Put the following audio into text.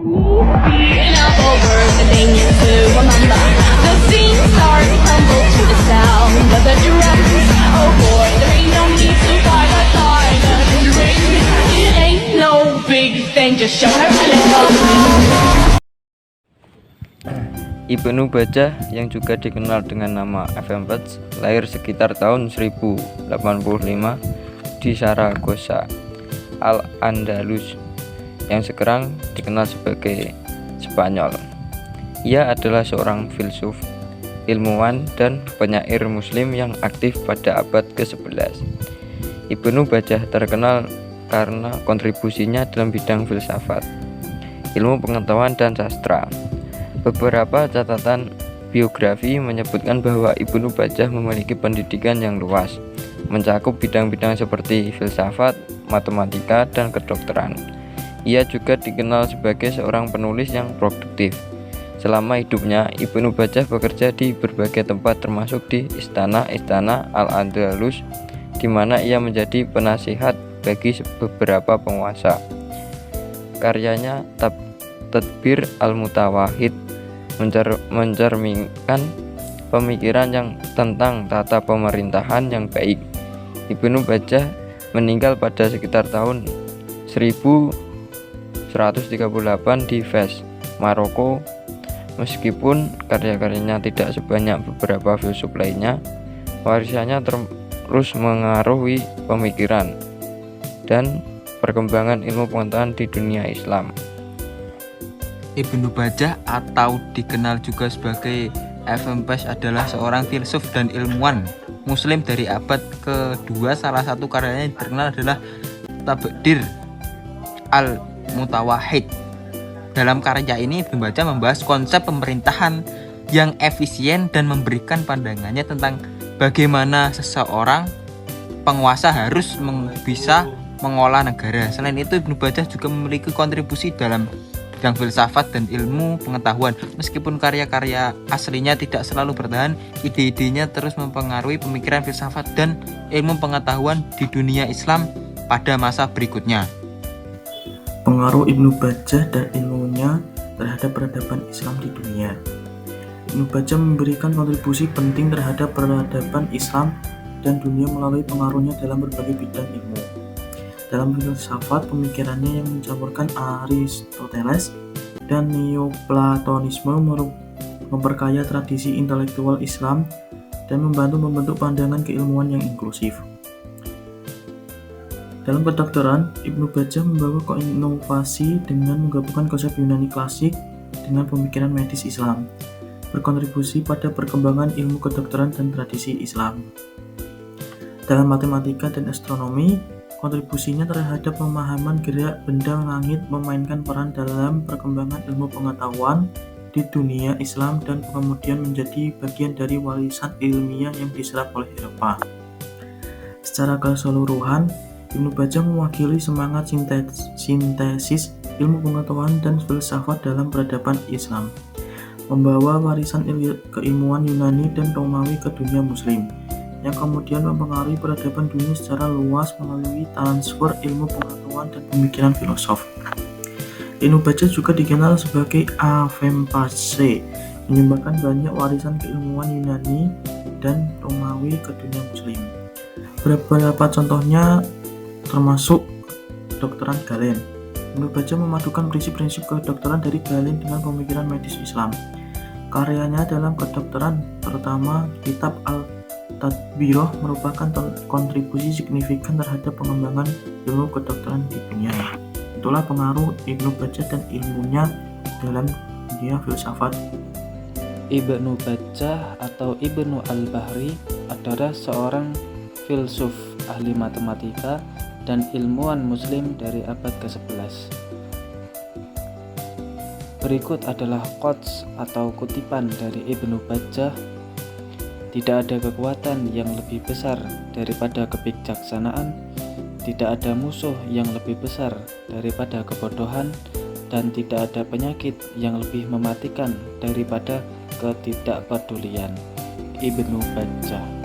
Beating up over the things to remember. The scene starts to tumble to the sound of the drums. Oh boy, there ain't no need to fight the silent ring. It ain't no big thing, just show her a little. Ibnu Bajjah yang juga dikenal dengan nama F.M. Page lahir sekitar tahun 1085 di Saragossa, Al-Andalus, yang sekarang dikenal sebagai Spanyol. Ia adalah seorang filsuf, ilmuwan, dan penyair muslim yang aktif pada abad ke-11. Ibnu Bajjah terkenal karena kontribusinya dalam bidang filsafat, ilmu pengetahuan, dan sastra. Beberapa catatan biografi menyebutkan bahwa Ibnu Bajjah memiliki pendidikan yang luas, mencakup bidang-bidang seperti filsafat, matematika, dan kedokteran. Ia juga dikenal sebagai seorang penulis yang produktif. Selama hidupnya, Ibnu Bajjah bekerja di berbagai tempat termasuk di istana-istana Al-Andalus, di mana ia menjadi penasihat bagi beberapa penguasa. Karyanya Tadbir Al-Mutawahhid mencerminkan pemikiran yang tentang tata pemerintahan yang baik. Ibnu Bajjah meninggal pada sekitar tahun 1138 di Fes, Maroko. Meskipun karya-karyanya tidak sebanyak beberapa filsuf lainnya, warisannya terus mengaruhi pemikiran dan perkembangan ilmu pengetahuan di dunia Islam. Ibnu Bajjah atau dikenal juga sebagai F.M. Page adalah seorang filsuf dan ilmuwan muslim dari abad ke-2. Salah satu karyanya yang terkenal adalah Tadbir Al-Mutawahhid. Dalam karya ini Ibnu Bajjah membahas konsep pemerintahan yang efisien dan memberikan pandangannya tentang bagaimana seseorang penguasa harus bisa mengolah negara. Selain itu, Ibnu Bajjah juga memiliki kontribusi dalam bidang filsafat dan ilmu pengetahuan. Meskipun karya-karya aslinya tidak selalu bertahan, ide-idenya terus mempengaruhi pemikiran filsafat dan ilmu pengetahuan di dunia Islam pada masa berikutnya. Pengaruh Ibnu Bajjah dan ilmunya terhadap peradaban Islam di dunia. Ibnu Bajjah memberikan kontribusi penting terhadap peradaban Islam dan dunia melalui pengaruhnya dalam berbagai bidang ilmu. Dalam filsafat, pemikirannya yang mencampurkan Aristoteles dan Neoplatonisme memperkaya tradisi intelektual Islam dan membantu membentuk pandangan keilmuan yang inklusif. Dalam kedokteran, Ibnu Bajjah membawa inovasi dengan menggabungkan konsep Yunani klasik dengan pemikiran medis Islam, berkontribusi pada perkembangan ilmu kedokteran dan tradisi Islam. Dalam matematika dan astronomi, kontribusinya terhadap pemahaman gerak benda langit memainkan peran dalam perkembangan ilmu pengetahuan di dunia Islam dan kemudian menjadi bagian dari warisan ilmiah yang diserap oleh Eropa. Secara keseluruhan, Ibnu Bajjah mewakili semangat sintesis ilmu pengetahuan dan filsafat dalam peradaban Islam, membawa warisan keilmuan Yunani dan Romawi ke dunia Muslim, yang kemudian mempengaruhi peradaban dunia secara luas melalui transfer ilmu pengetahuan dan pemikiran filosof. Ibnu Bajjah juga dikenal sebagai F.M. Page, menyumbangkan banyak warisan keilmuan Yunani dan Romawi ke dunia Muslim. Beberapa contohnya termasuk kedokteran Galen. Ibnu Bajjah memadukan prinsip-prinsip kedokteran dari Galen dengan pemikiran medis Islam. Karyanya dalam kedokteran, terutama kitab Tadbiroh, merupakan kontribusi signifikan terhadap pengembangan ilmu kedokteran di dunia. Itulah pengaruh Ibnu Bajjah dan ilmunya dalam dunia filsafat. Ibnu Bajjah atau Ibnu Al-Bahri adalah seorang filsuf, ahli matematika, dan ilmuwan muslim dari abad ke-11. Berikut adalah quotes atau kutipan dari Ibnu Bajjah. Tidak ada kekuatan yang lebih besar daripada kebijaksanaan, tidak ada musuh yang lebih besar daripada kebodohan, dan tidak ada penyakit yang lebih mematikan daripada ketidakpedulian. Ibnu Bajjah.